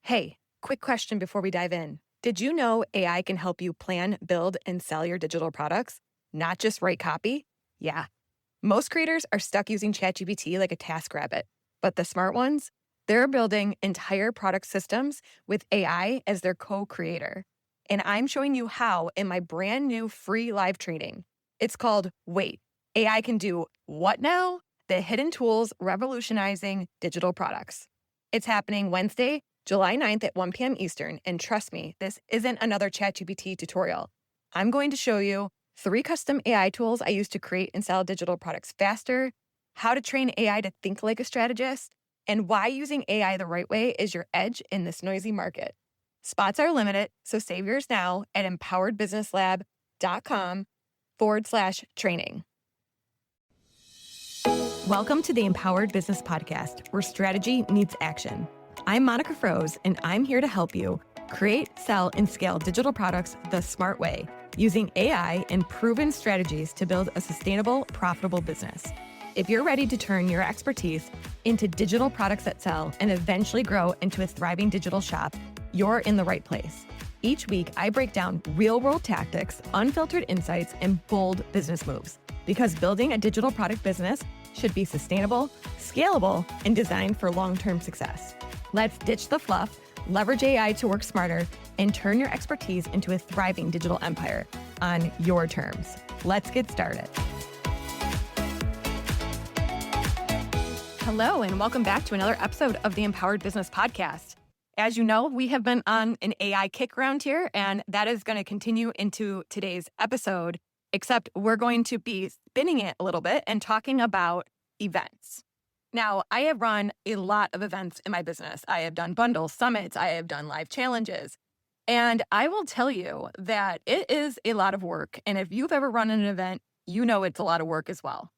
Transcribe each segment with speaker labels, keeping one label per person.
Speaker 1: Hey, quick question before we dive in. Did you know AI can help you plan, build, and sell your digital products, not just write copy? Yeah. Most creators are stuck using ChatGPT like a TaskRabbit, but the smart ones, they're building entire product systems with AI as their co-creator. And I'm showing you how in my brand new free live training. It's called Wait, AI can do what now? The hidden tools revolutionizing digital products. It's happening Wednesday, July 9th at 1 p.m. Eastern. And trust me, this isn't another ChatGPT tutorial. I'm going to show you 3 custom AI tools I use to create and sell digital products faster, how to train AI to think like a strategist, and why using AI the right way is your edge in this noisy market. Spots are limited, so save yours now at empoweredbusinesslab.com/training. Welcome to the Empowered Business Podcast, where strategy meets action. I'm Monica Froese, and I'm here to help you create, sell, and scale digital products the smart way, using AI and proven strategies to build a sustainable, profitable business. If you're ready to turn your expertise into digital products that sell and eventually grow into a thriving digital shop, you're in the right place. Each week, I break down real-world tactics, unfiltered insights, and bold business moves. Because building a digital product business should be sustainable, scalable, and designed for long-term success. Let's ditch the fluff, leverage AI to work smarter, and turn your expertise into a thriving digital empire on your terms. Let's get started. Hello, and welcome back to another episode of the Empowered Business Podcast. As you know, we have been on an AI kick around here, and that is going to continue into today's episode, except we're going to be spinning it a little bit and talking about events. Now, I have run a lot of events in my business. I have done bundles, summits, I have done live challenges, and I will tell you that it is a lot of work. And if you've ever run an event, you know it's a lot of work as well.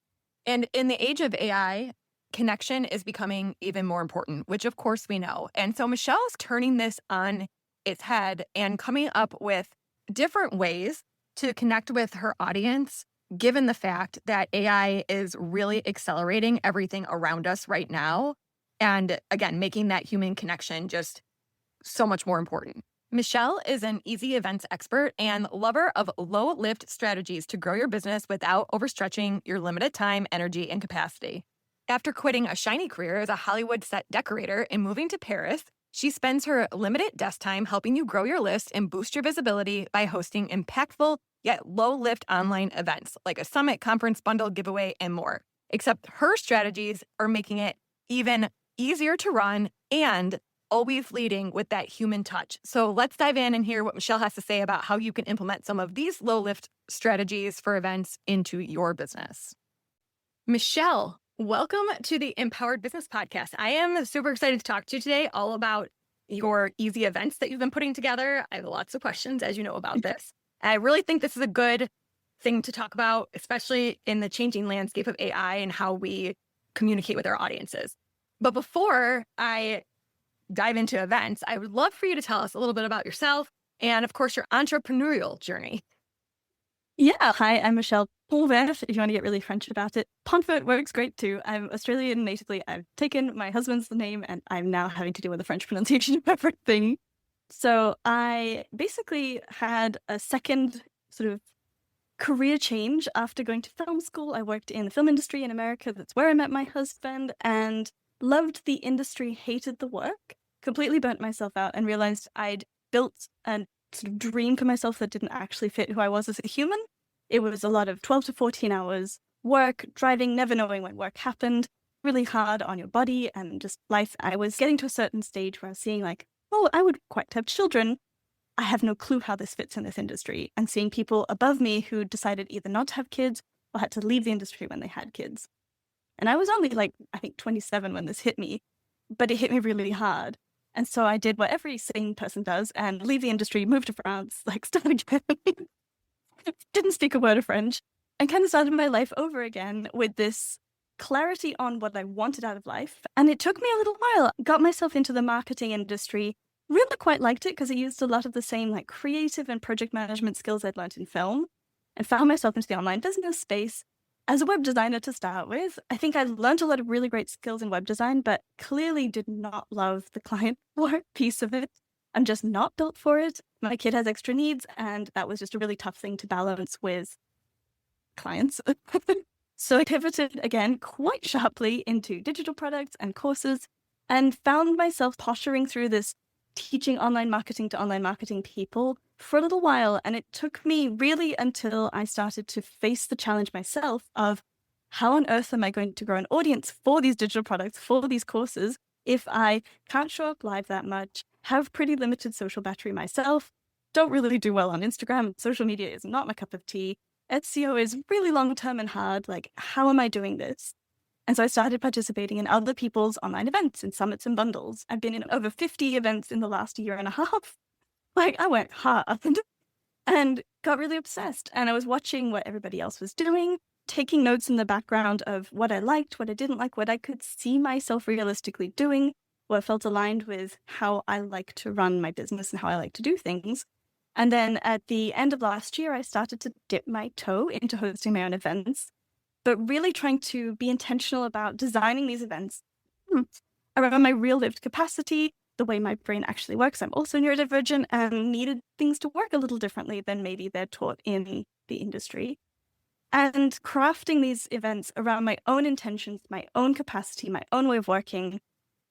Speaker 1: And in the age of AI, connection is becoming even more important, which of course we know. And so Michelle is turning this on its head and coming up with different ways to connect with her audience, given the fact that AI is really accelerating everything around us right now. And again, making that human connection just so much more important. Michelle is an easy events expert and lover of low-lift strategies to grow your business without overstretching your limited time, energy, and capacity. After quitting a shiny career as a Hollywood set decorator and moving to Paris, she spends her limited desk time helping you grow your list and boost your visibility by hosting impactful yet low-lift online events like a summit, conference, bundle, giveaway, and more. Except her strategies are making it even easier to run and always leading with that human touch. So let's dive in and hear what Michelle has to say about how you can implement some of these low-lift strategies for events into your business. Michelle, welcome to the Empowered Business Podcast. I am super excited to talk to you today all about your easy events that you've been putting together. I have lots of questions, as you know, about this. I really think this is a good thing to talk about, especially in the changing landscape of AI and how we communicate with our audiences. But before I dive into events, I would love for you to tell us a little bit about yourself and, of course, your entrepreneurial journey.
Speaker 2: Yeah, hi, I'm Michelle Ponvert, if you want to get really French about it. Pontvert works great too. I'm Australian natively. I've taken my husband's name and I'm now having to deal with the French pronunciation of everything. So I basically had a second sort of career change after going to film school. I worked in the film industry in America. That's where I met my husband and loved the industry, hated the work, completely burnt myself out and realized I'd built a sort of dream for myself that didn't actually fit who I was as a human. It was a lot of 12 to 14 hours work, driving, never knowing when work happened, really hard on your body and just life. I was getting to a certain stage where I was seeing like, oh, I would quite have children. I have no clue how this fits in this industry. And seeing people above me who decided either not to have kids or had to leave the industry when they had kids. And I was only like, I think 27 when this hit me, but it hit me really hard. And so I did what every sane person does and leave the industry, move to France, like start again. Didn't speak a word of French and kind of started my life over again with this clarity on what I wanted out of life. And it took me a little while. Got myself into the marketing industry, really quite liked it because it used a lot of the same like creative and project management skills I'd learned in film and found myself into the online business space. as a web designer to start with, I think I learned a lot of really great skills in web design, but clearly did not love the client work piece of it. I'm just not built for it. My kid has extra needs, and that was just a really tough thing to balance with clients. So I pivoted again quite sharply into digital products and courses and found myself posturing through this teaching online marketing to online marketing people for a little while. And it took me really until I started to face the challenge myself of how on earth am I going to grow an audience for these digital products, for these courses, if I can't show up live that much, have pretty limited social battery myself, don't really do well on Instagram. Social media is not my cup of tea. SEO is really long-term and hard. Like, how am I doing this? And so I started participating in other people's online events and summits and bundles. I've been in over 50 events in the last year and a half. Like, I went hard and got really obsessed. And I was watching what everybody else was doing, taking notes in the background of what I liked, what I didn't like, what I could see myself realistically doing, what felt aligned with how I like to run my business and how I like to do things. And then at the end of last year, I started to dip my toe into hosting my own events, but really trying to be intentional about designing these events around my real lived capacity, the way my brain actually works. I'm also neurodivergent and needed things to work a little differently than maybe they're taught in the industry. And crafting these events around my own intentions, my own capacity, my own way of working,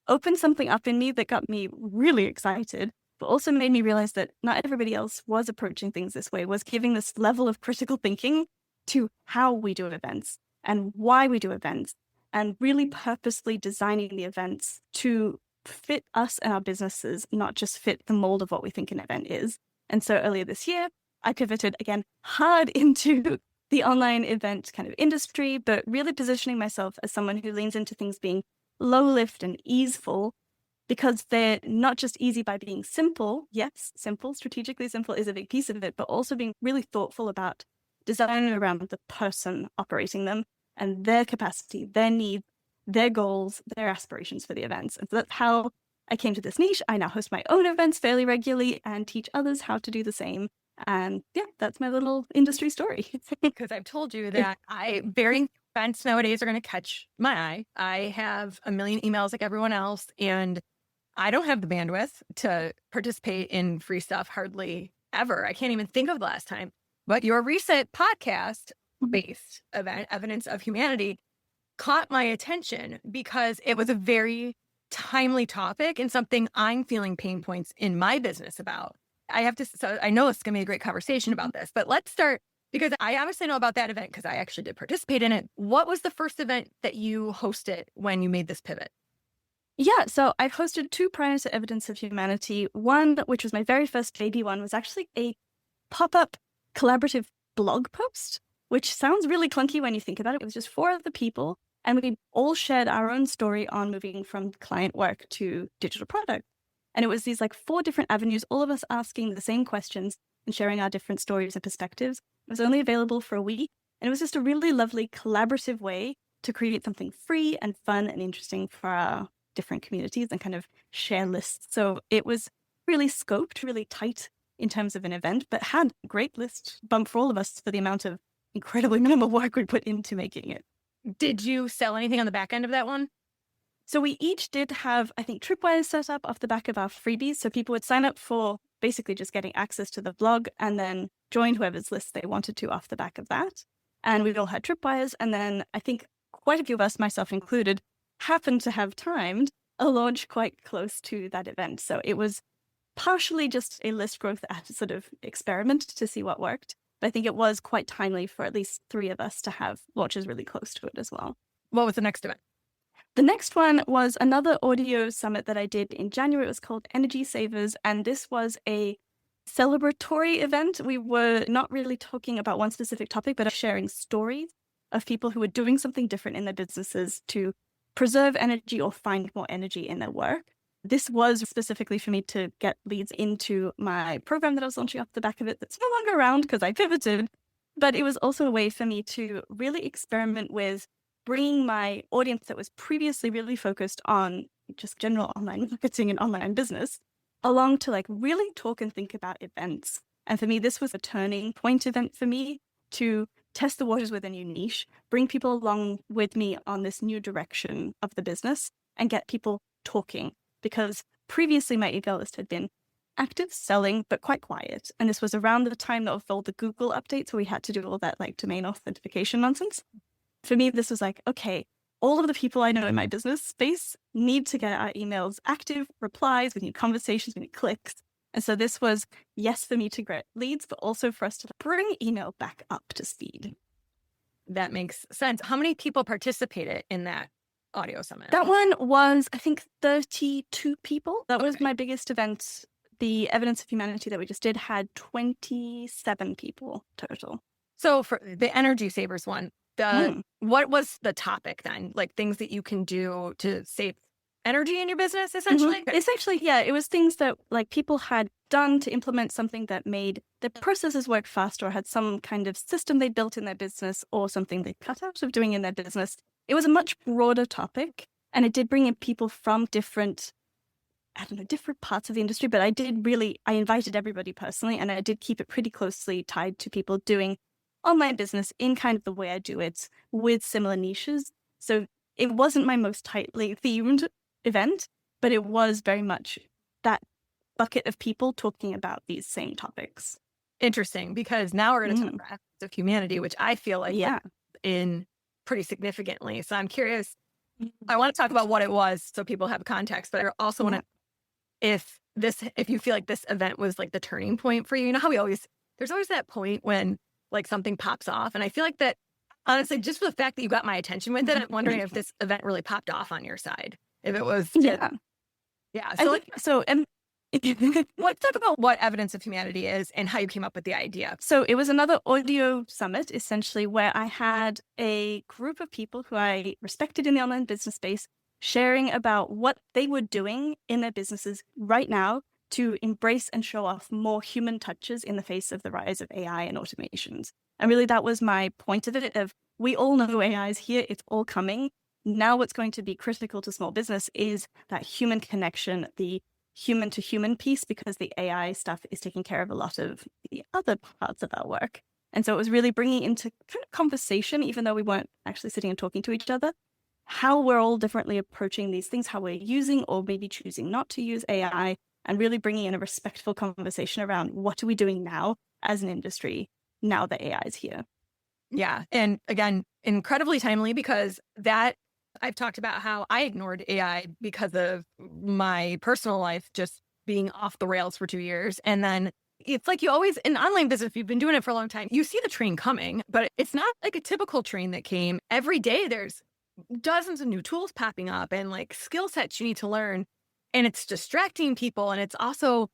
Speaker 2: opened something up in me that got me really excited, but also made me realize that not everybody else was approaching things this way, was giving this level of critical thinking to how we do events and why we do events, and really purposely designing the events to fit us and our businesses, not just fit the mold of what we think an event is. And so earlier this year, I pivoted again hard into the online event kind of industry, but really positioning myself as someone who leans into things being low lift and easeful, because they're not just easy by being simple. Yes, simple, strategically simple is a big piece of it, but also being really thoughtful about designing around the person operating them and their capacity, their needs, their goals, their aspirations for the events. And so that's how I came to this niche. I now host my own events fairly regularly and teach others how to do the same. And yeah, that's my little industry story.
Speaker 1: Because I've told you that varying events nowadays are going to catch my eye. I have a million emails like everyone else, and I don't have the bandwidth to participate in free stuff hardly ever. I can't even think of the last time. But your recent podcast-based event, Evidence of Humanity, caught my attention because it was a very timely topic and something I'm feeling pain points in my business about. So I know it's going to be a great conversation about this, but let's start, because I obviously know about that event because I actually did participate in it. What was the first event that you hosted when you made this pivot?
Speaker 2: Yeah, so I've hosted two prior to Evidence of Humanity. One, which was my very first baby one, was actually a pop-up collaborative blog post, which sounds really clunky when you think about it. It was just 4 other people, and we all shared our own story on moving from client work to digital product. And it was these 4 different avenues, all of us asking the same questions and sharing our different stories and perspectives. It was only available for a week, and it was just a really lovely collaborative way to create something free and fun and interesting for our different communities and kind of share lists. So it was really scoped, really tight in terms of an event, but had a great list bump for all of us for the amount of incredibly minimal work we put into making it.
Speaker 1: Did you sell anything on the back end of that one?
Speaker 2: So we each did have, I think, tripwires set up off the back of our freebies. So people would sign up for basically just getting access to the blog and then join whoever's list they wanted to off the back of that. And we all had tripwires. And then I think quite a few of us, myself included, happened to have timed a launch quite close to that event. So it was partially just a list growth sort of experiment to see what worked. But I think it was quite timely for at least 3 of us to have launches really close to it as well.
Speaker 1: What was the next event?
Speaker 2: The next one was another audio summit that I did in January. It was called Energy Savers, and this was a celebratory event. We were not really talking about one specific topic, but sharing stories of people who were doing something different in their businesses to preserve energy or find more energy in their work. This was specifically for me to get leads into my program that I was launching off the back of it that's no longer around because I pivoted, but it was also a way for me to really experiment with bringing my audience that was previously really focused on just general online marketing and online business along to really talk and think about events. And for me, this was a turning point event for me to test the waters with a new niche, bring people along with me on this new direction of the business, and get people talking. Because previously my email list had been active, selling, but quite quiet. And this was around the time of all the Google updates where we had to do all that like domain authentication nonsense. For me, this was like, okay, all of the people I know in my business space need to get our emails active, replies, we need conversations, we need clicks. And so this was, yes, for me to get leads, but also for us to bring email back up to speed.
Speaker 1: That makes sense. How many people participated in that audio summit?
Speaker 2: That one was, I think, 32 people. That was my biggest event. The Evidence of Humanity that we just did had 27 people total.
Speaker 1: So for the Energy Savers one, what was the topic then? Like things that you can do to save energy in your business, essentially?
Speaker 2: Essentially, yeah. It was things that like people had done to implement something that made the processes work faster, or had some kind of system they built in their business, or something they cut out of doing in their business. It was a much broader topic, and it did bring in people from different parts of the industry, but I invited everybody personally, and I did keep it pretty closely tied to people doing online business in kind of the way I do it with similar niches. So it wasn't my most tightly themed event, but it was very much that bucket of people talking about these same topics.
Speaker 1: Interesting, because now we're going to talk about Evidence of Humanity, which I feel like in pretty significantly. So I'm curious. I want to talk about what it was so people have context, but I also want to, if you feel like this event was like the turning point for you, you know how there's always that point when like something pops off. And I feel like that, honestly, just for the fact that you got my attention with it, I'm wondering if this event really popped off on your side. If it was. Yeah. Let's talk about what Evidence of Humanity is and how you came up with the idea.
Speaker 2: So it was another audio summit, essentially, where I had a group of people who I respected in the online business space sharing about what they were doing in their businesses right now to embrace and show off more human touches in the face of the rise of AI and automations. And really, that was my point of it, of we all know AI is here, it's all coming. Now what's going to be critical to small business is that human connection, the human to human piece, because the AI stuff is taking care of a lot of the other parts of our work. And so it was really bringing into kind of conversation, even though we weren't actually sitting and talking to each other, how we're all differently approaching these things, how we're using or maybe choosing not to use AI, and really bringing in a respectful conversation around what are we doing now as an industry now that AI is here.
Speaker 1: Yeah. And again, incredibly timely, because that I've talked about how I ignored AI because of my personal life just being off the rails for 2 years. And then it's like you always, in online business, if you've been doing it for a long time, you see the train coming, but it's not like a typical train that came every day. There's dozens of new tools popping up and like skill sets you need to learn. And it's distracting people. And it's also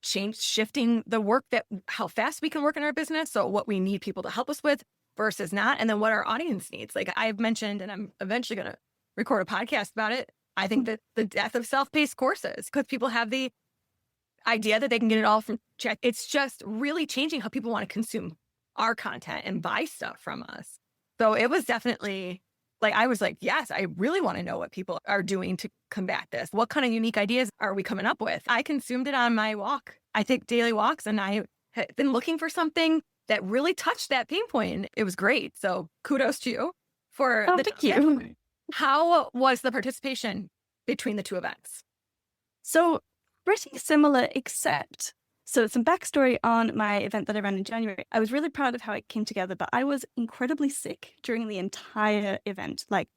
Speaker 1: shifting the work how fast we can work in our business. So what we need people to help us with versus not. And then what our audience needs. Like I've mentioned, and I'm eventually going to record a podcast about it. I think that the death of self-paced courses, because people have the idea that they can get it all from chat. It's just really changing how people want to consume our content and buy stuff from us. So it was definitely like, I was like, yes, I really want to know what people are doing to combat this. What kind of unique ideas are we coming up with? I consumed it on my walk. I take daily walks, and I had been looking for something that really touched that pain point. And it was great. So kudos to you for
Speaker 2: thank you.
Speaker 1: How was the participation between the two events?
Speaker 2: So pretty similar, except, so some backstory on my event that I ran in January. I was really proud of how it came together, but I was incredibly sick during the entire event, like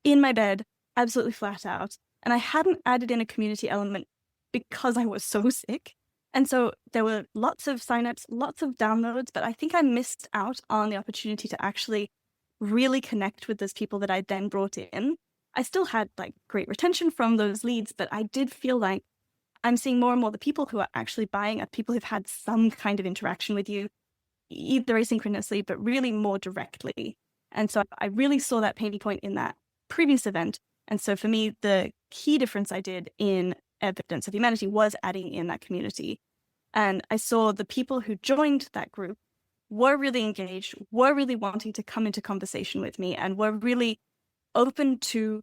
Speaker 2: in my bed, absolutely flat out. And I hadn't added in a community element because I was so sick. And so there were lots of signups, lots of downloads, but I think I missed out on the opportunity to actually really connect with those people that I then brought in. I still had like great retention from those leads, but I did feel like I'm seeing more and more the people who are actually buying are people who've had some kind of interaction with you, either asynchronously, but really more directly. And so I really saw that pain point in that previous event. And so for me, the key difference I did in Evidence of Humanity was adding in that community. And I saw the people who joined that group were really engaged, were really wanting to come into conversation with me, and were really open to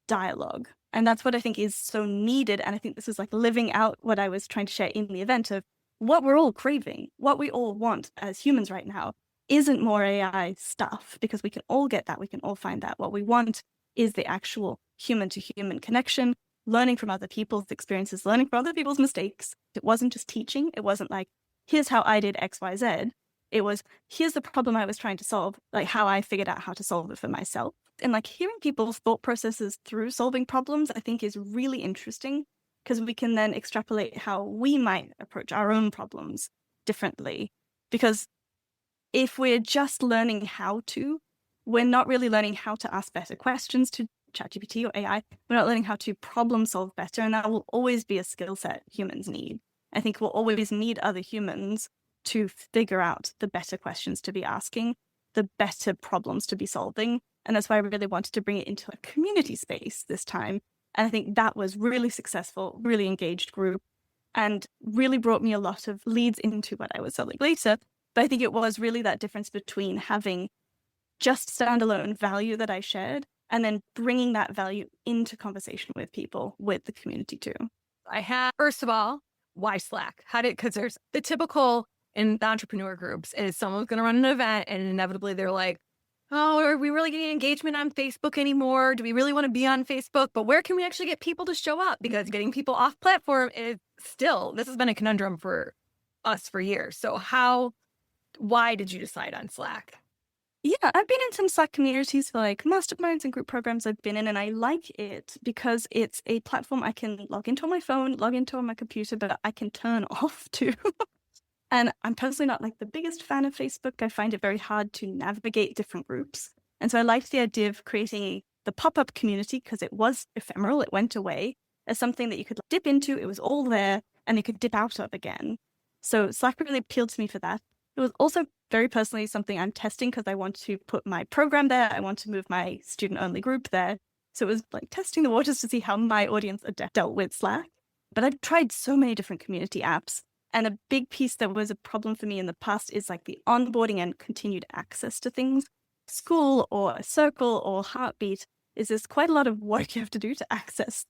Speaker 2: dialogue. And that's what I think is so needed. And I think this is like living out what I was trying to share in the event of what we're all craving, what we all want as humans right now isn't more AI stuff, because we can all get that. We can all find that. What we want is the actual human to human connection, learning from other people's experiences, learning from other people's mistakes. It wasn't just teaching. It wasn't like, here's how I did X, Y, Z. It was, here's the problem I was trying to solve, like how I figured out how to solve it for myself. And like hearing people's thought processes through solving problems, I think is really interesting, because we can then extrapolate how we might approach our own problems differently. Because if we're just learning how to, we're not really learning how to ask better questions to ChatGPT or AI. We're not learning how to problem solve better. And that will always be a skill set humans need. I think we'll always need other humans to figure out the better questions to be asking, the better problems to be solving. And that's why I really wanted to bring it into a community space this time. And I think that was really successful, really engaged group, and really brought me a lot of leads into what I was selling later. But I think it was really that difference between having just standalone value that I shared and then bringing that value into conversation with people, with the community too.
Speaker 1: First of all, why Slack? Because there's the typical in the entrepreneur groups is someone's going to run an event and inevitably they're like, oh, are we really getting engagement on Facebook anymore? Do we really want to be on Facebook? But where can we actually get people to show up? Because getting people off platform is this has been a conundrum for us for years. So why did you decide on Slack?
Speaker 2: Yeah, I've been in some Slack communities for like masterminds and group programs I've been in, and I like it because it's a platform I can log into on my phone, log into on my computer, but I can turn off too. And I'm personally not like the biggest fan of Facebook. I find it very hard to navigate different groups. And so I liked the idea of creating the pop-up community, because it was ephemeral, it went away, as something that you could dip into, it was all there, and you could dip out of again. So Slack really appealed to me for that. It was also very personally something I'm testing because I want to put my program there. I want to move my student-only group there. So it was like testing the waters to see how my audience dealt with Slack. But I've tried so many different community apps. And a big piece that was a problem for me in the past is like the onboarding and continued access to things. School or a circle or Heartbeat is there's quite a lot of work you have to do to access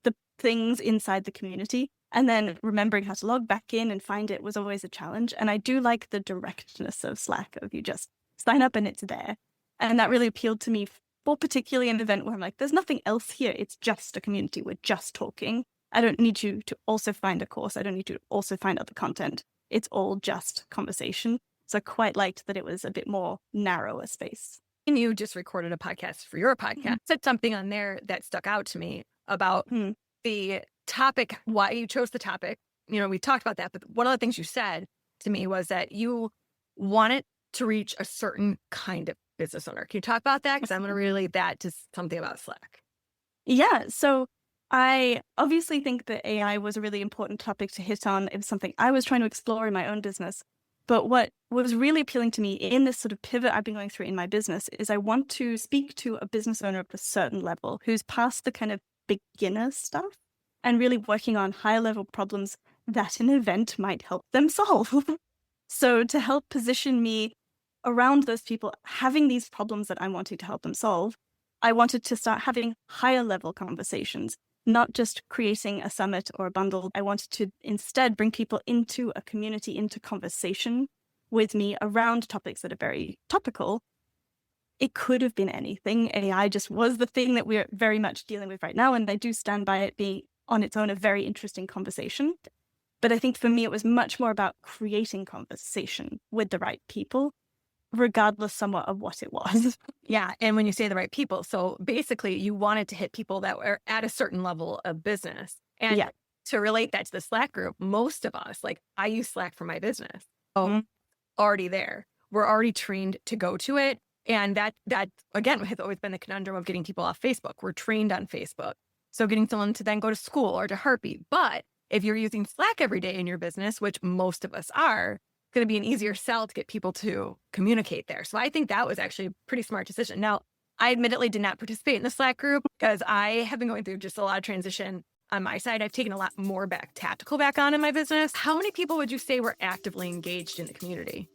Speaker 2: the things inside the community. And then remembering how to log back in and find it was always a challenge. And I do like the directness of Slack, of you just sign up and it's there. And that really appealed to me for particularly an event where I'm like, there's nothing else here. It's just a community. We're just talking. I don't need you to also find a course. I don't need you to also find other content. It's all just conversation. So I quite liked that it was a bit more narrow a space.
Speaker 1: And you just recorded a podcast for your podcast. Said something on there that stuck out to me about the topic, why you chose the topic. You know, we talked about that, but one of the things you said to me was that you wanted to reach a certain kind of business owner. Can you talk about that? Because I'm going to relate that to something about Slack.
Speaker 2: Yeah. So I obviously think that AI was a really important topic to hit on. It was something I was trying to explore in my own business. But what was really appealing to me in this sort of pivot I've been going through in my business is I want to speak to a business owner of a certain level who's past the kind of beginner stuff and really working on higher level problems that an event might help them solve. So to help position me around those people having these problems that I'm wanting to help them solve, I wanted to start having higher level conversations, not just creating a summit or a bundle. I wanted to instead bring people into a community, into conversation with me around topics that are very topical. It could have been anything. AI just was the thing that we're very much dealing with right now. And I do stand by it being on its own a very interesting conversation. But I think for me, it was much more about creating conversation with the right people, regardless somewhat of what it was.
Speaker 1: Yeah. And when you say the right people, so basically you wanted to hit people that were at a certain level of business. And to relate that to the Slack group, most of us, like I use Slack for my business. Already there. We're already trained to go to it. And that again, has always been the conundrum of getting people off Facebook. We're trained on Facebook. So getting someone to then go to school or to Heartbeat. But if you're using Slack every day in your business, which most of us are, going to be an easier sell to get people to communicate there. So I think that was actually a pretty smart decision. Now, I admittedly did not participate in the Slack group because I have been going through just a lot of transition on my side. I've taken a lot more tactical back on in my business. How many people would you say were actively engaged in the community?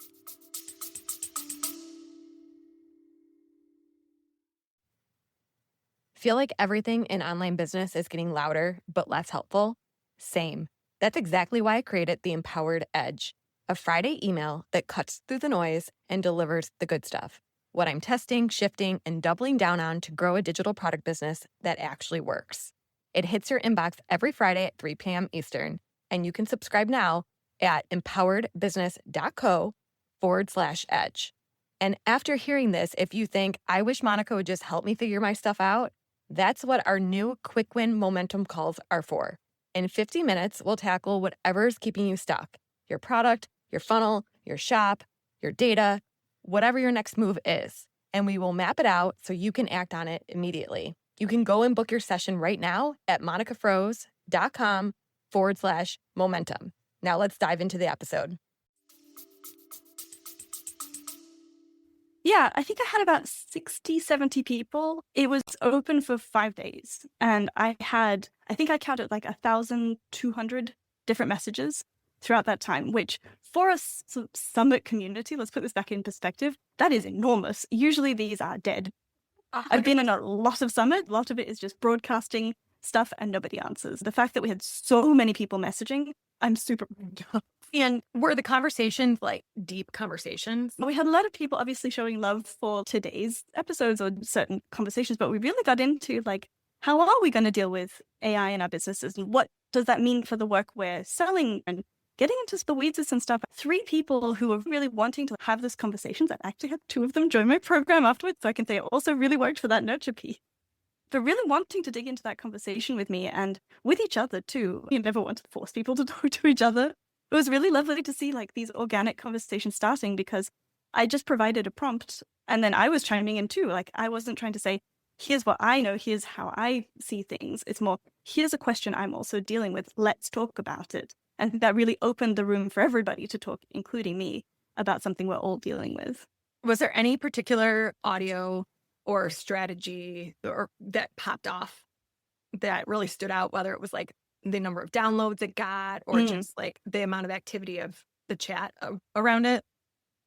Speaker 1: Feel like everything in online business is getting louder, but less helpful? Same. That's exactly why I created the Empowered Edge, a Friday email that cuts through the noise and delivers the good stuff. What I'm testing, shifting, and doubling down on to grow a digital product business that actually works. It hits your inbox every Friday at 3 p.m. Eastern, and you can subscribe now at empoweredbusiness.co/edge. And after hearing this, if you think, I wish Monica would just help me figure my stuff out, that's what our new Quick Win Momentum calls are for. In 50 minutes, we'll tackle whatever is keeping you stuck. Your product, your funnel, your shop, your data, whatever your next move is. And we will map it out so you can act on it immediately. You can go and book your session right now at monicafroze.com/momentum. Now let's dive into the episode.
Speaker 2: Yeah, I think I had about 60, 70 people. It was open for 5 days. And I think I counted like 1,200 different messages throughout that time, which for a summit community, let's put this back in perspective, that is enormous. Usually these are dead. I've been in a lot of summit. A lot of it is just broadcasting stuff and nobody answers. The fact that we had so many people messaging, I'm super proud of.
Speaker 1: And were the conversations like deep conversations?
Speaker 2: We had a lot of people obviously showing love for today's episodes or certain conversations, but we really got into like, how are we going to deal with AI in our businesses? And what does that mean for the work we're selling? And getting into the weeds and stuff. 3 people who were really wanting to have this conversation, I actually had 2 of them join my program afterwards. So I can say it also really worked for that nurture piece. But really wanting to dig into that conversation with me and with each other too. You never want to force people to talk to each other. It was really lovely to see like these organic conversations starting because I just provided a prompt and then I was chiming in too. Like I wasn't trying to say, here's what I know, here's how I see things. It's more, here's a question I'm also dealing with. Let's talk about it. And that really opened the room for everybody to talk, including me, about something we're all dealing with.
Speaker 1: Was there any particular audio or strategy or that popped off that really stood out, whether it was like the number of downloads it got or just like the amount of activity of the chat around it?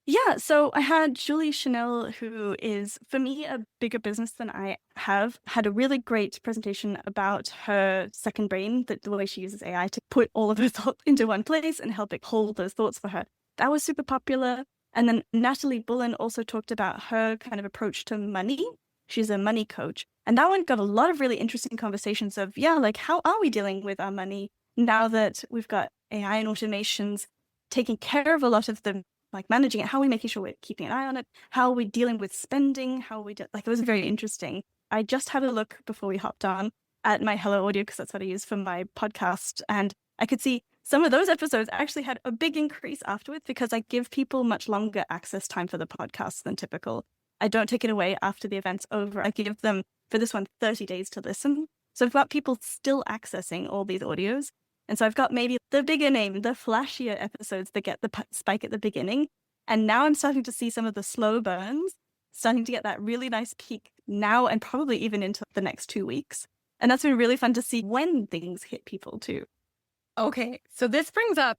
Speaker 2: Yeah, so I had Julie Chanel, who is, for me, a bigger business than I have, had a really great presentation about her second brain, the way she uses AI to put all of her thoughts into one place and help it hold those thoughts for her. That was super popular. And then Natalie Bullen also talked about her kind of approach to money. She's a money coach. And that one got a lot of really interesting conversations of, like, how are we dealing with our money now that we've got AI and automations taking care of a lot of the like managing it, how are we making sure we're keeping an eye on it? How are we dealing with spending? How are we it was very interesting. I just had a look before we hopped on at my Hello Audio because that's what I use for my podcast. And I could see some of those episodes actually had a big increase afterwards because I give people much longer access time for the podcast than typical. I don't take it away after the event's over. I give them, for this one, 30 days to listen. So I've got people still accessing all these audios. And so I've got maybe the bigger name, the flashier episodes that get the spike at the beginning. And now I'm starting to see some of the slow burns, starting to get that really nice peak now and probably even into the next 2 weeks. And that's been really fun to see when things hit people too.
Speaker 1: Okay, so this brings up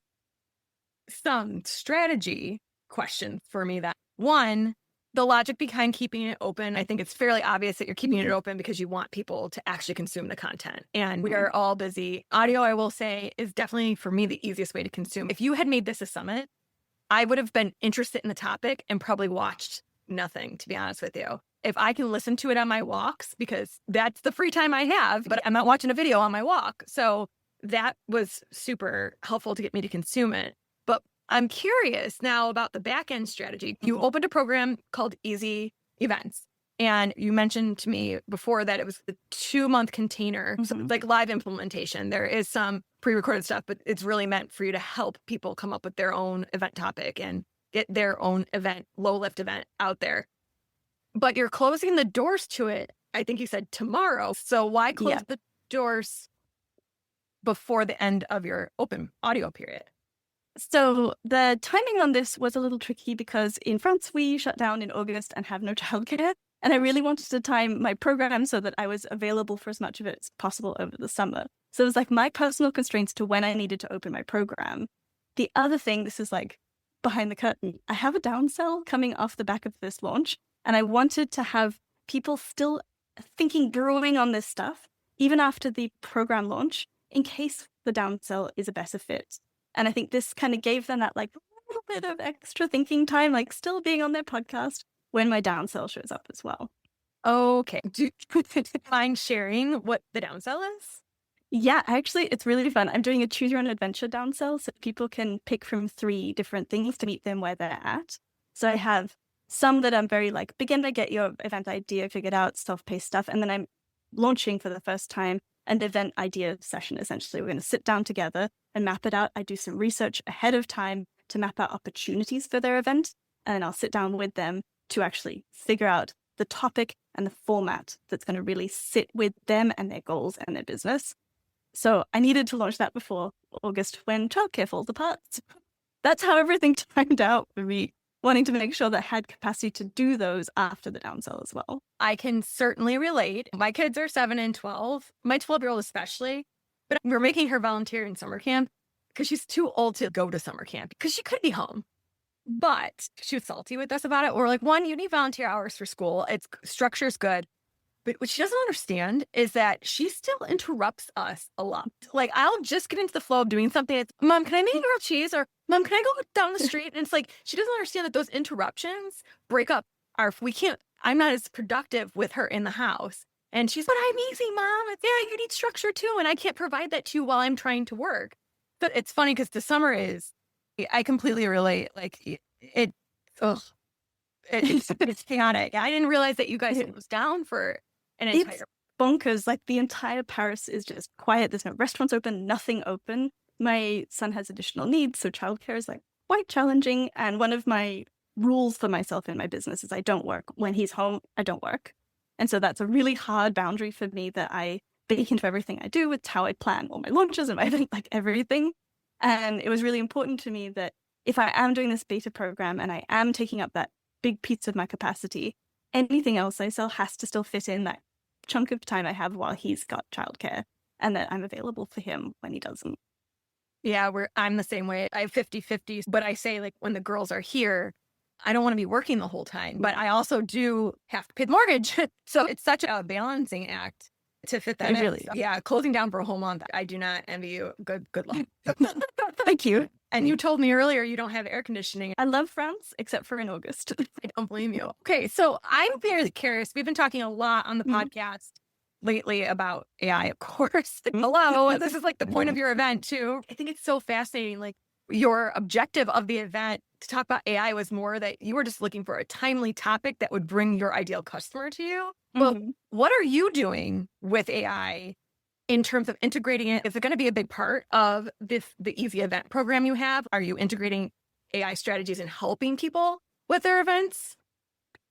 Speaker 1: some strategy questions for me. That one, the logic behind keeping it open, I think it's fairly obvious that you're keeping it open because you want people to actually consume the content. And we are all busy. Audio, I will say, is definitely, for me, the easiest way to consume. If you had made this a summit, I would have been interested in the topic and probably watched nothing, to be honest with you. If I can listen to it on my walks, because that's the free time I have, but I'm not watching a video on my walk. So that was super helpful to get me to consume it. But I'm curious now about the back end strategy. You opened a program called Easy Events. And you mentioned to me before that it was a 2-month container, so like live implementation. There is some pre-recorded stuff, but it's really meant for you to help people come up with their own event topic and get their own event, low lift event out there. But you're closing the doors to it, I think you said tomorrow. So why close the doors before the end of your open audio period?
Speaker 2: So the timing on this was a little tricky because in France, we shut down in August and have no childcare. And I really wanted to time my program so that I was available for as much of it as possible over the summer. So it was like my personal constraints to when I needed to open my program. The other thing, this is like behind the curtain, I have a downsell coming off the back of this launch. And I wanted to have people still thinking, brewing on this stuff, even after the program launch, in case the downsell is a better fit. And I think this kind of gave them that like little bit of extra thinking time, like still being on their podcast when my downsell shows up as well.
Speaker 1: Okay. Do you mind sharing what the downsell is?
Speaker 2: Yeah, actually, it's really fun. I'm doing a choose your own adventure downsell, so people can pick from 3 different things to meet them where they're at. So I have some that I'm very like, begin to get your event idea figured out, self-paced stuff. And then I'm launching for the first time an event idea session, essentially. We're going to sit down together and map it out. I do some research ahead of time to map out opportunities for their event. And I'll sit down with them to actually figure out the topic and the format that's going to really sit with them and their goals and their business. So I needed to launch that before August when childcare falls apart. So that's how everything timed out for me, wanting to make sure that I had capacity to do those after the downsell as well.
Speaker 1: I can certainly relate. My kids are 7 and 12, my 12-year-old especially, but we're making her volunteer in summer camp because she's too old to go to summer camp because she could be home. But she was salty with us about it. We're like, 1, you need volunteer hours for school. Structure's good. But what she doesn't understand is that she still interrupts us a lot. Like, I'll just get into the flow of doing something. It's, Mom, can I make grilled cheese? Or, Mom, can I go down the street? And it's like, she doesn't understand that those interruptions break up I'm not as productive with her in the house. And she's, but I'm easy, Mom. It's, yeah, you need structure too. And I can't provide that to you while I'm trying to work. But it's funny because the summer I completely relate. Like, it's chaotic. I didn't realize that you guys was down for an entire.
Speaker 2: It's bonkers. Like the entire Paris is just quiet. There's no restaurants open, nothing open. My son has additional needs, so childcare is like quite challenging. And one of my rules for myself in my business is I don't work. When he's home, I don't work. And so that's a really hard boundary for me that I bake into everything I do with how I plan all my launches and my like everything. And it was really important to me that if I am doing this beta program and I am taking up that big piece of my capacity, anything else I sell has to still fit in that chunk of time I have while he's got childcare and that I'm available for him when he doesn't.
Speaker 1: Yeah, I'm the same way. I have 50-50, but I say like when the girls are here, I don't want to be working the whole time, but I also do have to pay the mortgage. So it's such a balancing act to fit that in.
Speaker 2: Really,
Speaker 1: yeah, closing down for a whole month. I do not envy you. Good luck.
Speaker 2: Thank you.
Speaker 1: And you told me earlier you don't have air conditioning.
Speaker 2: I love France, except for in August.
Speaker 1: I don't blame you. Okay, so I'm very curious. We've been talking a lot on the podcast lately about AI, of course. Hello, this is like the point of your event too. I think it's so fascinating. Like your objective of the event to talk about AI was more that you were just looking for a timely topic that would bring your ideal customer to you. Well, what are you doing with AI in terms of integrating it? Is it going to be a big part of the Easy Event program you have? Are you integrating AI strategies and helping people with their events?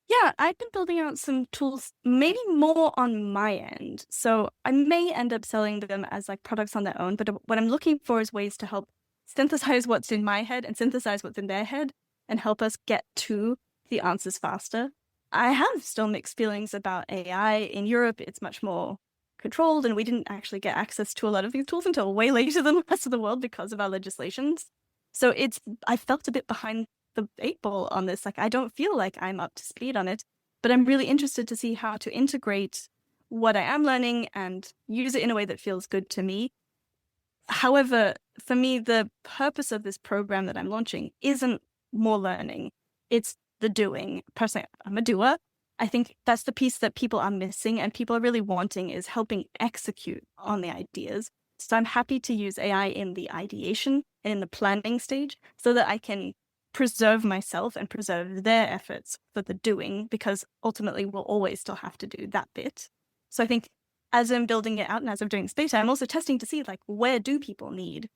Speaker 2: Yeah, I've been building out some tools, maybe more on my end. So I may end up selling them as like products on their own, but what I'm looking for is ways to help synthesize what's in my head and synthesize what's in their head and help us get to the answers faster. I have still mixed feelings about AI. In Europe, it's much more controlled, and we didn't actually get access to a lot of these tools until way later than the rest of the world because of our legislations. So I felt a bit behind the 8 ball on this. Like, I don't feel like I'm up to speed on it, but I'm really interested to see how to integrate what I am learning and use it in a way that feels good to me. However, for me, the purpose of this program that I'm launching isn't more learning. It's the doing. Personally, I'm a doer. I think that's the piece that people are missing and people are really wanting is helping execute on the ideas. So I'm happy to use AI in the ideation and in the planning stage so that I can preserve myself and preserve their efforts for the doing, because ultimately we'll always still have to do that bit. So I think as I'm building it out and as I'm doing this beta, I'm also testing to see like, where do people need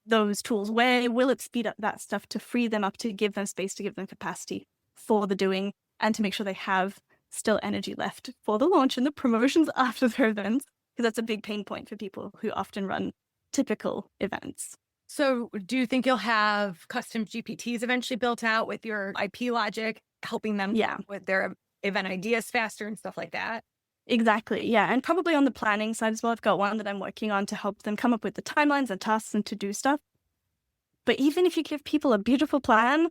Speaker 2: those tools? Where will it speed up that stuff to free them up, to give them space, to give them capacity for the doing, and to make sure they have still energy left for the launch and the promotions after their events, because that's a big pain point for people who often run typical events.
Speaker 1: So do you think you'll have custom GPTs eventually built out with your IP logic, helping them with their event ideas faster and stuff like that?
Speaker 2: Exactly. Yeah. And probably on the planning side as well, I've got one that I'm working on to help them come up with the timelines and tasks and to do stuff. But even if you give people a beautiful plan,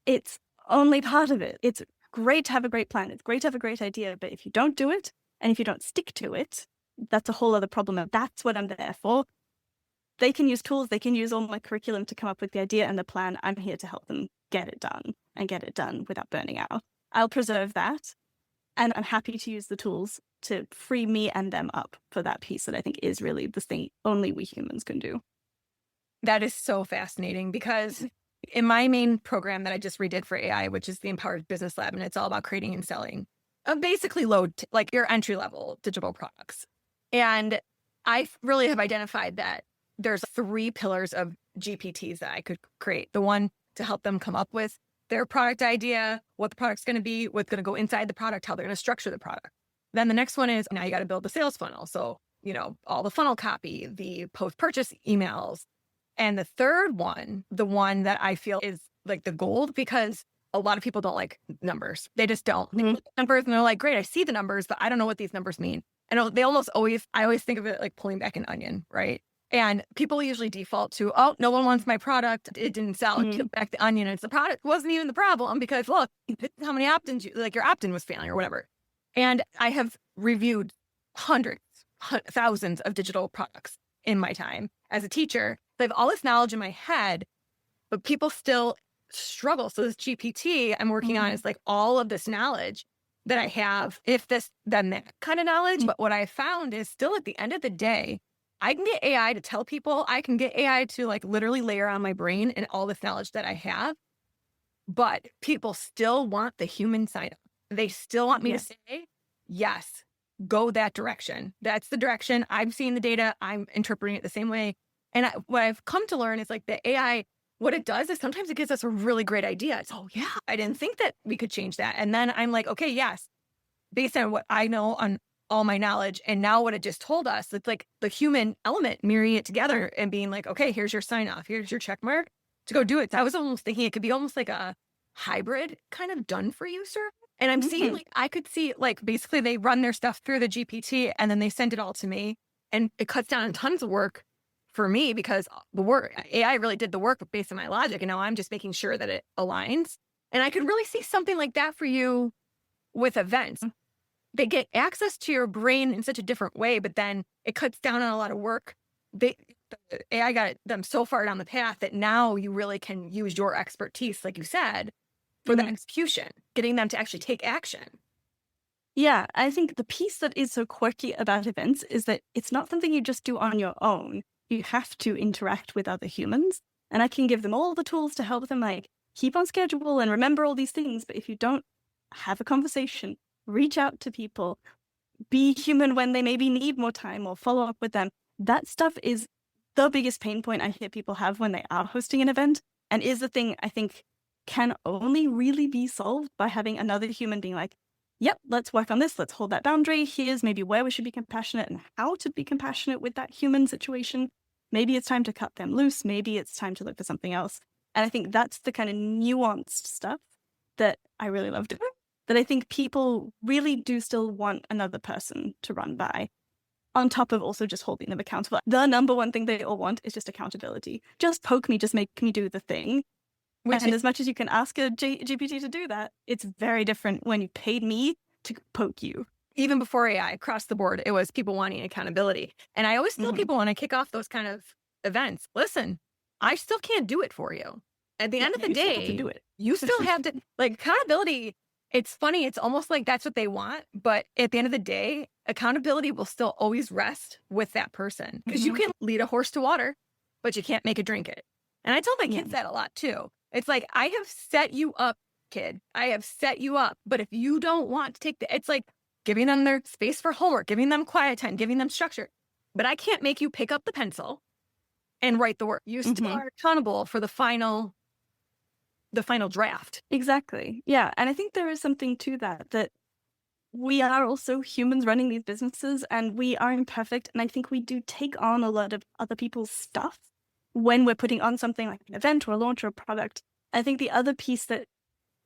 Speaker 2: it's only part of it. It's great to have a great plan. It's great to have a great idea. But if you don't do it and if you don't stick to it, that's a whole other problem. And that's what I'm there for. they can use tools, they can use all my curriculum to come up with the idea and the plan. I'm here to help them get it done and get it done without burning out. I'll preserve that. And I'm happy to use the tools to free me and them up for that piece that I think is really the thing only we humans can do.
Speaker 1: That is so fascinating because in my main program that I just redid for AI, which is the Empowered Business Lab, and it's all about creating and selling basically like your entry level digital products. And I really have identified that there's 3 pillars of GPTs that I could create. The one to help them come up with their product idea, what the product's going to be, what's going to go inside the product, how they're going to structure the product. Then the next one is now you got to build the sales funnel. So, all the funnel copy, the post-purchase emails. And the third one, the one that I feel is like the gold, because a lot of people don't like numbers. They just don't. They look at numbers and they're like, great, I see the numbers, but I don't know what these numbers mean. And I always think of it like pulling back an onion, right? And people usually default to, oh, no one wants my product. It didn't sell. Peel back the onion. It's the product wasn't even the problem because look, how many opt-ins, your opt-in was failing or whatever. And I have reviewed thousands of digital products in my time as a teacher. So I have all this knowledge in my head, but people still struggle. So this GPT I'm working on is like all of this knowledge that I have, if this, then that kind of knowledge. But what I found is still at the end of the day, I can get AI to tell people, I can get AI to like literally layer on my brain and all this knowledge that I have. But people still want the human side. They still want me to say, yes, go that direction. That's the direction. I'm seeing the data. I'm interpreting it the same way. And what I've come to learn is like the AI, what it does is sometimes it gives us a really great idea. It's, oh yeah, I didn't think that we could change that. And then I'm like, okay, yes, based on what I know on all my knowledge. And now what it just told us, it's like the human element marrying it together and being like, okay, here's your sign off. Here's your check mark to go do it. So I was almost thinking it could be almost like a hybrid kind of done for you service. And I'm seeing like, I could see like basically they run their stuff through the GPT and then they send it all to me, and it cuts down on tons of work for me because the work AI really did the work based on my logic. And now I'm just making sure that it aligns. And I could really see something like that for you with events. They get access to your brain in such a different way, but then it cuts down on a lot of work. The AI got them so far down the path that now you really can use your expertise, like you said, for the execution, getting them to actually take action.
Speaker 2: Yeah, I think the piece that is so quirky about events is that it's not something you just do on your own. You have to interact with other humans. And I can give them all the tools to help them like keep on schedule and remember all these things. But if you don't have a conversation, reach out to people, be human when they maybe need more time or follow up with them, that stuff is the biggest pain point I hear people have when they are hosting an event, and is the thing I think can only really be solved by having another human being like, yep, let's work on this. Let's hold that boundary. Here's maybe where we should be compassionate and how to be compassionate with that human situation. Maybe it's time to cut them loose. Maybe it's time to look for something else. And I think that's the kind of nuanced stuff that I really love doing, that I think people really do still want another person to run by, on top of also just holding them accountable. The number one thing they all want is just accountability. Just poke me, just make me do the thing. As much as you can ask a GPT to do that, it's very different when you paid me to poke you.
Speaker 1: Even before AI, across the board, it was people wanting accountability. And I always tell people when I kick off those kind of events, listen, I still can't do it for you. At the end of the day, you still have to, like, accountability. It's funny. It's almost like that's what they want. But at the end of the day, accountability will still always rest with that person. Because you can lead a horse to water, but you can't make it drink it. And I tell my kids that a lot too. It's like, I have set you up, kid. I have set you up. But if you don't want to take it's like giving them their space for homework, giving them quiet time, giving them structure. But I can't make you pick up the pencil and write the work. You still are accountable for the final draft.
Speaker 2: Exactly. Yeah. And I think there is something to that we are also humans running these businesses and we are imperfect. And I think we do take on a lot of other people's stuff when we're putting on something like an event or a launch or a product. I think the other piece that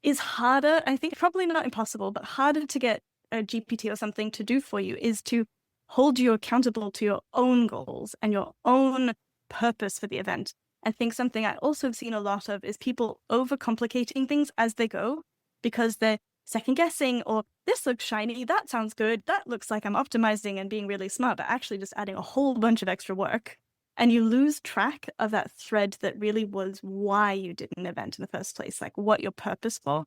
Speaker 2: is harder, I think probably not impossible, but harder to get a GPT or something to do for you is to hold you accountable to your own goals and your own purpose for the event. I think something I also have seen a lot of is people overcomplicating things as they go because they're second guessing, or this looks shiny, that sounds good, that looks like I'm optimizing and being really smart, but actually just adding a whole bunch of extra work And you lose track of that thread that really was why you did an event in the first place, like what your purpose for.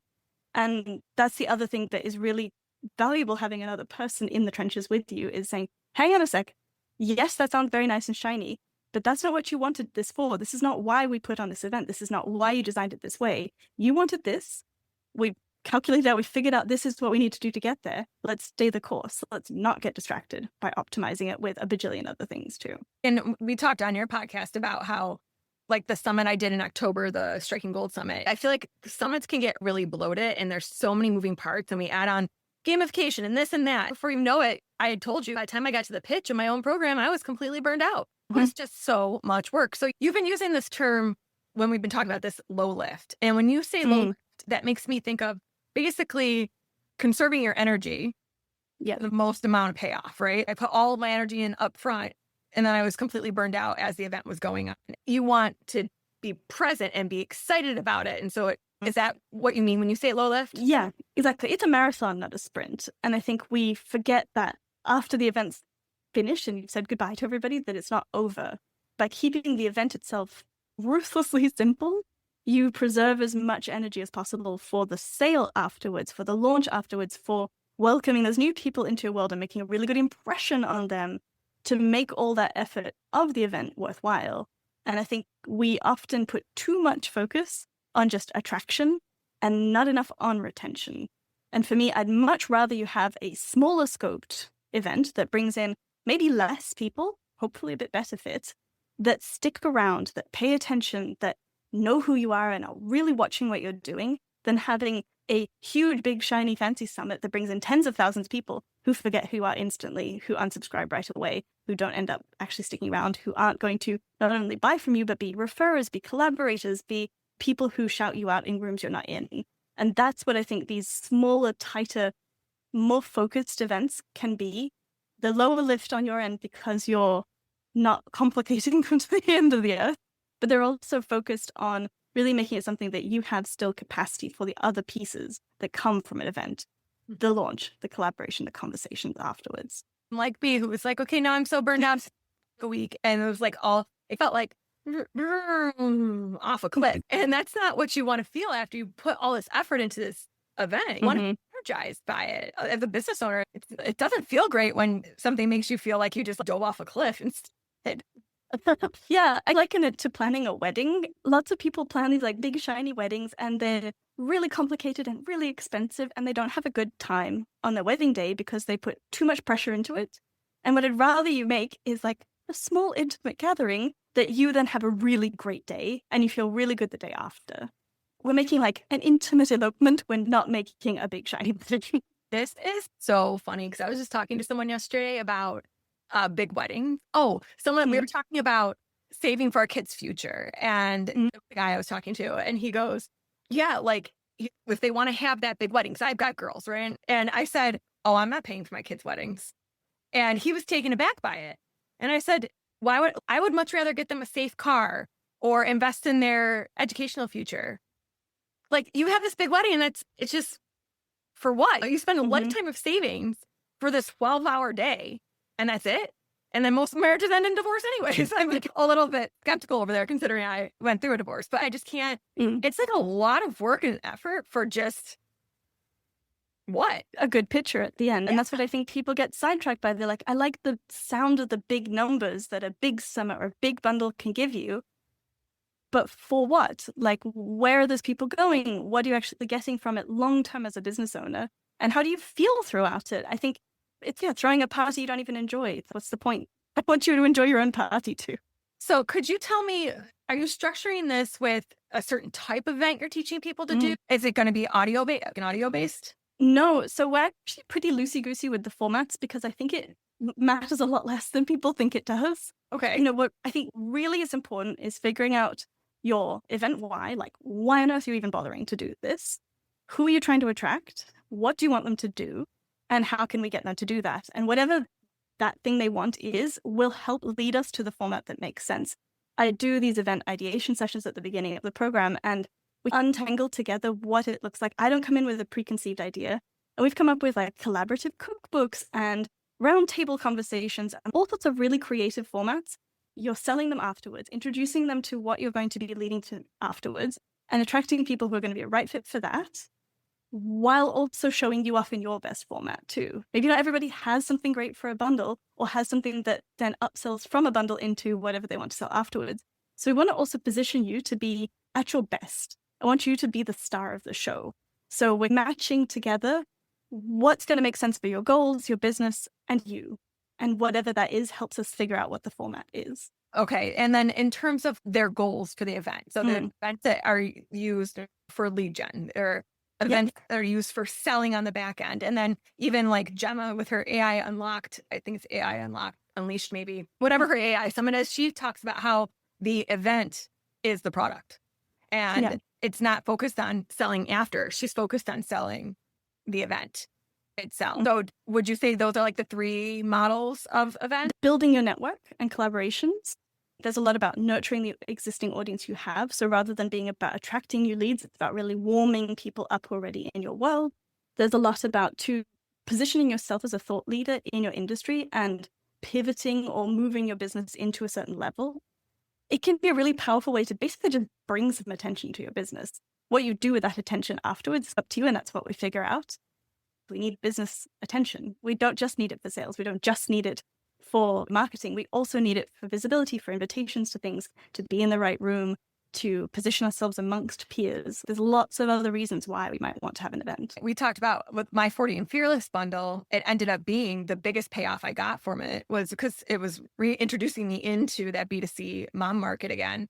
Speaker 2: And that's the other thing that is really valuable, having another person in the trenches with you, is saying, hang on a sec. Yes, that sounds very nice and shiny, but that's not what you wanted this for. This is not why we put on this event. This is not why you designed it this way. You wanted this. We calculated out, we figured out this is what we need to do to get there. Let's stay the course. Let's not get distracted by optimizing it with a bajillion other things too.
Speaker 1: And we talked on your podcast about how, like the summit I did in October, the Striking Gold Summit, I feel like summits can get really bloated and there's so many moving parts, and we add on gamification and this and that. Before you know it, I had told you by the time I got to the pitch of my own program, I was completely burned out. It was just so much work. So you've been using this term when we've been talking about this, low lift. And when you say low lift, that makes me think of basically conserving your energy, the most amount of payoff, right? I put all of my energy in up front, and then I was completely burned out as the event was going on. You want to be present and be excited about it. And so is that what you mean when you say low lift?
Speaker 2: Yeah, exactly. It's a marathon, not a sprint. And I think we forget that after the event's finished and you've said goodbye to everybody, that it's not over. By keeping the event itself ruthlessly simple, you preserve as much energy as possible for the sale afterwards, for the launch afterwards, for welcoming those new people into your world and making a really good impression on them, to make all that effort of the event worthwhile. And I think we often put too much focus on just attraction and not enough on retention. And for me, I'd much rather you have a smaller scoped event that brings in maybe less people, hopefully a bit better fit, that stick around, that pay attention, that know who you are and are really watching what you're doing, than having a huge, big, shiny, fancy summit that brings in tens of thousands of people who forget who you are instantly, who unsubscribe right away, who don't end up actually sticking around, who aren't going to not only buy from you, but be referrers, be collaborators, be people who shout you out in rooms you're not in. And that's what I think these smaller, tighter, more focused events can be. The lower lift on your end because you're not complicating them to the end of the earth, but they're also focused on really making it something that you have still capacity for the other pieces that come from an event, the launch, the collaboration, the conversations afterwards.
Speaker 1: Like me, who was like, okay, now I'm so burned out a week. And it was like it felt like off a cliff. And that's not what you want to feel after you put all this effort into this event. You want to be energized by it. As a business owner, it doesn't feel great when something makes you feel like you just dove off a cliff instead.
Speaker 2: Yeah, I liken it to planning a wedding. Lots of people plan these like big shiny weddings and they're really complicated and really expensive, and they don't have a good time on their wedding day because they put too much pressure into it. And what I'd rather you make is like a small intimate gathering that you then have a really great day and you feel really good the day after. We're making like an intimate elopement. We're not making a big shiny wedding.
Speaker 1: This is so funny because I was just talking to someone yesterday about big wedding. We were talking about saving for our kids' future. And the guy I was talking to, and he goes, yeah, like if they want to have that big wedding, because I've got girls, right? And I said, oh, I'm not paying for my kids' weddings. And he was taken aback by it. And I said, I would much rather get them a safe car or invest in their educational future. Like, you have this big wedding and it's just, for what? You spend a lifetime of savings for this 12-hour day and that's it. And then most marriages end in divorce anyways. I'm like a little bit skeptical over there considering I went through a divorce, but I just can't. It's like a lot of work and effort for just what?
Speaker 2: A good picture at the end. And that's what I think people get sidetracked by. They're like, I like the sound of the big numbers that a big summit or a big bundle can give you. But for what? Like, where are those people going? What are you actually getting from it long term as a business owner? And how do you feel throughout it? I think it's throwing a party you don't even enjoy. What's the point? I want you to enjoy your own party too.
Speaker 1: So could you tell me, are you structuring this with a certain type of event you're teaching people to do? Is it going to be audio based?
Speaker 2: No. So we're actually pretty loosey-goosey with the formats because I think it matters a lot less than people think it does.
Speaker 1: Okay.
Speaker 2: What I think really is important is figuring out your event why. Like, why on earth are you even bothering to do this? Who are you trying to attract? What do you want them to do? And how can we get them to do that? And whatever that thing they want is will help lead us to the format that makes sense. I do these event ideation sessions at the beginning of the program, and we untangle together what it looks like. I don't come in with a preconceived idea. And we've come up with like collaborative cookbooks and roundtable conversations and all sorts of really creative formats you're selling them afterwards, introducing them to what you're going to be leading to afterwards, and attracting people who are going to be a right fit for that, while also showing you off in your best format too. Maybe not everybody has something great for a bundle or has something that then upsells from a bundle into whatever they want to sell afterwards. So we want to also position you to be at your best. I want you to be the star of the show. So we're matching together what's going to make sense for your goals, your business, and you. And whatever that is helps us figure out what the format is.
Speaker 1: Okay. And then in terms of their goals for the event, so the events that are used for lead gen, or events that are used for selling on the back end. And then even like Gemma with her AI Unlocked, I think it's AI Unlocked, Unleashed maybe, whatever her AI summit is, she talks about how the event is the product. And it's not focused on selling after. She's focused on selling the event itself. So would you say those are like the 3 models of events?
Speaker 2: Building your network and collaborations. There's a lot about nurturing the existing audience you have. So rather than being about attracting new leads, it's about really warming people up already in your world. There's a lot about positioning yourself as a thought leader in your industry and pivoting or moving your business into a certain level. It can be a really powerful way to basically just bring some attention to your business. What you do with that attention afterwards is up to you, and that's what we figure out. We need business attention. We don't just need it for sales. We don't just need it for marketing. We also need it for visibility, for invitations to things, to be in the right room, to position ourselves amongst peers. There's lots of other reasons why we might want to have an event.
Speaker 1: We talked about with my 40 and Fearless bundle, it ended up being the biggest payoff I got from it was because it was reintroducing me into that B2C mom market again.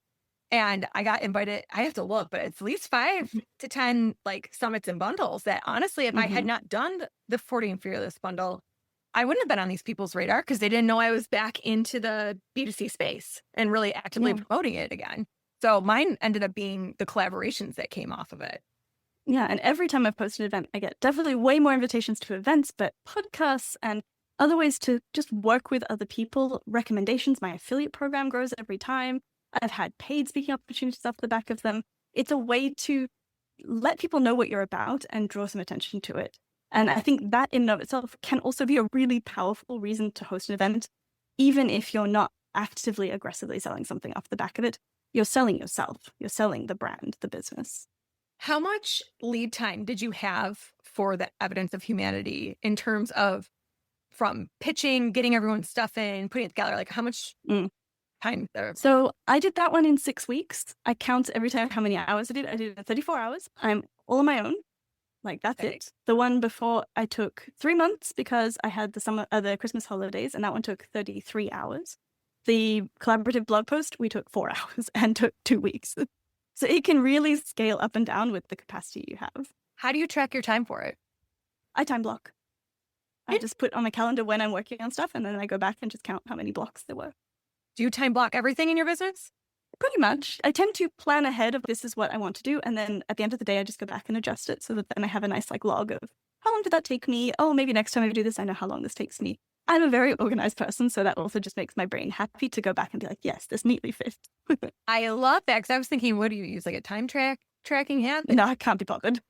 Speaker 1: And I got invited, I have to look, but it's at least 5 to 10 like summits and bundles that honestly, if I had not done the 40 and Fearless bundle, I wouldn't have been on these people's radar because they didn't know I was back into the B2C space and really actively promoting it again. So mine ended up being the collaborations that came off of it.
Speaker 2: Yeah. And every time I've posted an event, I get definitely way more invitations to events, but podcasts and other ways to just work with other people, recommendations. My affiliate program grows every time. I've had paid speaking opportunities off the back of them. It's a way to let people know what you're about and draw some attention to it. And I think that in and of itself can also be a really powerful reason to host an event, even if you're not actively, aggressively selling something off the back of it. You're selling yourself. You're selling the brand, the business.
Speaker 1: How much lead time did you have for the Evidence of Humanity in terms of from pitching, getting everyone's stuff in, putting it together? Like how much time there?
Speaker 2: So I did that one in 6 weeks. I count every time how many hours I did. I did it in 34 hours. I'm all on my own. Like that's it. The one before I took 3 months because I had the Christmas holidays, and that one took 33 hours. The collaborative blog post, we took 4 hours and took 2 weeks. So it can really scale up and down with the capacity you have.
Speaker 1: How do you track your time for it?
Speaker 2: I time block. I just put on my calendar when I'm working on stuff, and then I go back and just count how many blocks there were.
Speaker 1: Do you time block everything in your business?
Speaker 2: Pretty much. I tend to plan ahead of this is what I want to do. And then at the end of the day, I just go back and adjust it so that then I have a nice log of how long did that take me? Oh, maybe next time I do this, I know how long this takes me. I'm a very organized person, so that also just makes my brain happy to go back and be like, yes, this neatly fits.
Speaker 1: I love that because I was thinking, what do you use? Like a time tracking app?
Speaker 2: No, I can't be bothered.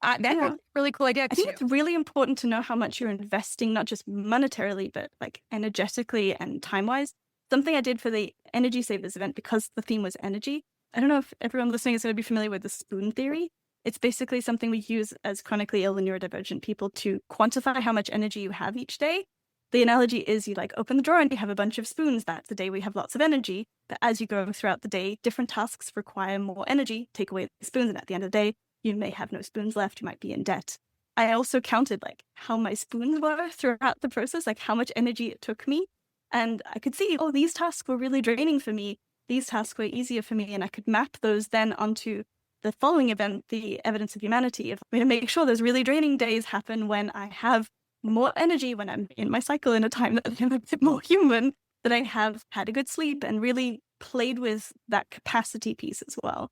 Speaker 1: That's a really cool idea.
Speaker 2: I think it's really important to know how much you're investing, not just monetarily, but like energetically and time-wise. Something I did for the Energy Savers event, because the theme was energy. I don't know if everyone listening is going to be familiar with the spoon theory. It's basically something we use as chronically ill and neurodivergent people to quantify how much energy you have each day. The analogy is you like open the drawer and you have a bunch of spoons. That's the day we have lots of energy. But as you go throughout the day, different tasks require more energy. Take away the spoons, and at the end of the day, you may have no spoons left. You might be in debt. I also counted like how my spoons were throughout the process, like how much energy it took me. And I could see, oh, these tasks were really draining for me. These tasks were easier for me. And I could map those then onto the following event, the Evidence of Humanity. If I'm going to make sure those really draining days happen when I have more energy, when I'm in my cycle in a time that I'm a bit more human, that I have had a good sleep and really played with that capacity piece as well.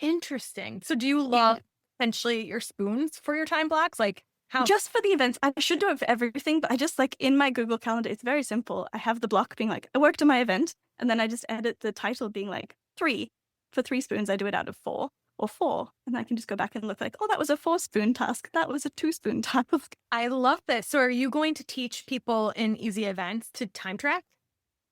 Speaker 1: Interesting. So do you love essentially your spoons for your time blocks? Like how?
Speaker 2: Just for the events. I should do it for everything, but I just like in my Google Calendar, it's very simple. I have the block being like, I worked on my event, and then I just edit the title being like 3. For 3 spoons, I do it out of 4 or 4. And I can just go back and look like, oh, that was a 4-spoon task. That was a 2-spoon task.
Speaker 1: I love this. So are you going to teach people in easy events to time track?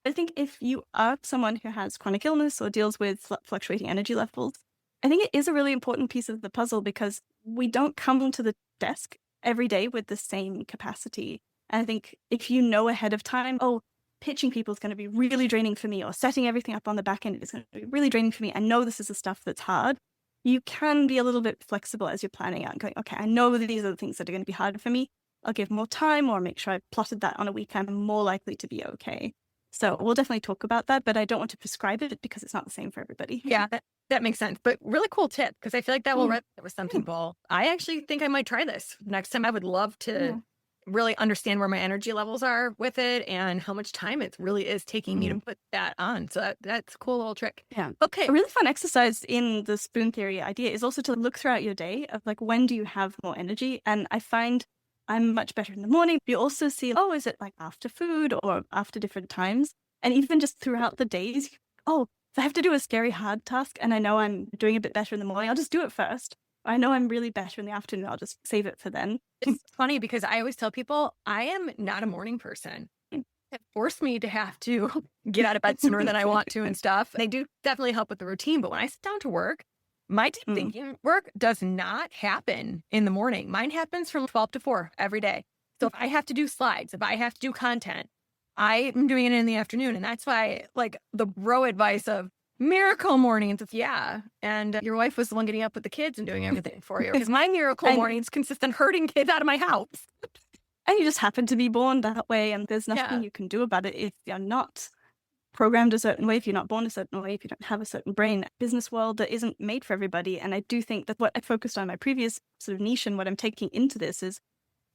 Speaker 2: I think if you are someone who has chronic illness or deals with fluctuating energy levels, I think it is a really important piece of the puzzle because we don't come to the desk every day with the same capacity. And I think if you know ahead of time, oh, pitching people is going to be really draining for me, or setting everything up on the back end is going to be really draining for me, I know this is the stuff that's hard. You can be a little bit flexible as you're planning out and going, okay, I know that these are the things that are going to be hard for me. I'll give more time or make sure I've plotted that on a week. I'm more likely to be okay. So we'll definitely talk about that, but I don't want to prescribe it because it's not the same for everybody.
Speaker 1: Yeah, that makes sense. But really cool tip, because I feel like that will resonate with some people. I actually think I might try this next time. I would love to really understand where my energy levels are with it and how much time it really is taking me to put that on. So that's a cool little trick.
Speaker 2: Yeah.
Speaker 1: Okay.
Speaker 2: A really fun exercise in the spoon theory idea is also to look throughout your day of like, when do you have more energy? And I find I'm much better in the morning. You also see, oh, is it like after food or after different times? And even just throughout the days, oh, if I have to do a scary hard task and I know I'm doing a bit better in the morning, I'll just do it first. I know I'm really better in the afternoon, I'll just save it for then.
Speaker 1: It's funny because I always tell people I am not a morning person. It forced me to have to get out of bed sooner than I want to and stuff. They do definitely help with the routine, but when I sit down to work, my deep thinking work does not happen in the morning. Mine happens from 12 to 4 every day. So if I have to do slides, if I have to do content, I am doing it in the afternoon. And that's why, like, the bro advice of miracle mornings, it's and your wife was the one getting up with the kids and doing everything for you. Because my miracle mornings consist in herding kids out of my house.
Speaker 2: And you just happen to be born that way, and there's nothing you can do about it if you're not programmed a certain way, if you're not born a certain way, if you don't have a certain brain. Business world that isn't made for everybody. And I do think that what I focused on in my previous sort of niche and what I'm taking into this is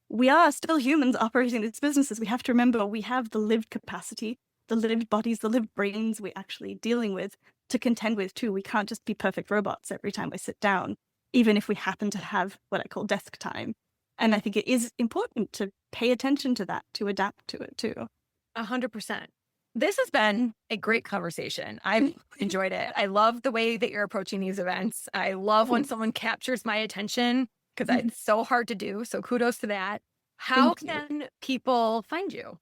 Speaker 2: we are still humans operating these businesses. We have to remember we have the lived capacity, the lived bodies, the lived brains we're actually dealing with to contend with too. We can't just be perfect robots every time we sit down, even if we happen to have what I call desk time. And I think it is important to pay attention to that, to adapt to it too.
Speaker 1: 100%. This has been a great conversation. I've enjoyed it. I love the way that you're approaching these events. I love when someone captures my attention because it's so hard to do. So kudos to that. How can people find you?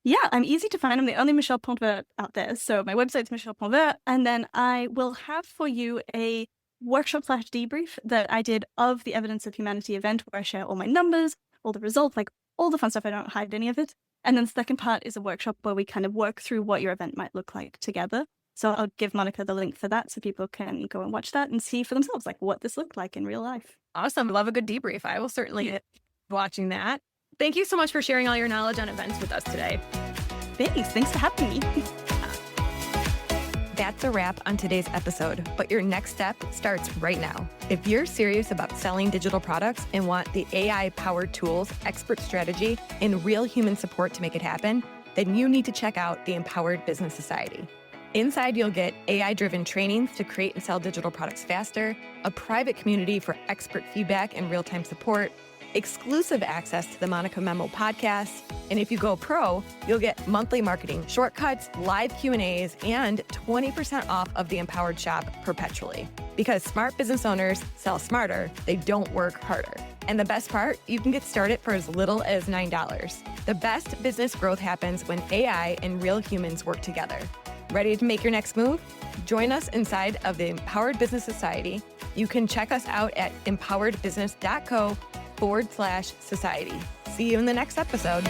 Speaker 2: Yeah, I'm easy to find. I'm the only Michelle Ponvert out there. So my website's Michelle Ponvert. And then I will have for you a workshop/debrief that I did of the Evidence of Humanity event where I share all my numbers, all the results, like all the fun stuff. I don't hide any of it. And then the second part is a workshop where we kind of work through what your event might look like together. So I'll give Monica the link for that so people can go and watch that and see for themselves like what this looked like in real life.
Speaker 1: Awesome. Love a good debrief. I will certainly be watching that. Thank you so much for sharing all your knowledge on events with us today.
Speaker 2: Thanks for having me.
Speaker 1: That's a wrap on today's episode, but your next step starts right now. If you're serious about selling digital products and want the AI-powered tools, expert strategy, and real human support to make it happen, then you need to check out the Empowered Business Society. Inside, you'll get AI-driven trainings to create and sell digital products faster, a private community for expert feedback and real-time support, exclusive access to the Monica Memo podcast, and if you go pro, you'll get monthly marketing shortcuts, live Q&As, and 20% off of the Empowered Shop perpetually. Because smart business owners sell smarter, they don't work harder. And the best part, you can get started for as little as $9. The best business growth happens when AI and real humans work together. Ready to make your next move? Join us inside of the Empowered Business Society. You can check us out at empoweredbusiness.co/society. See you in the next episode.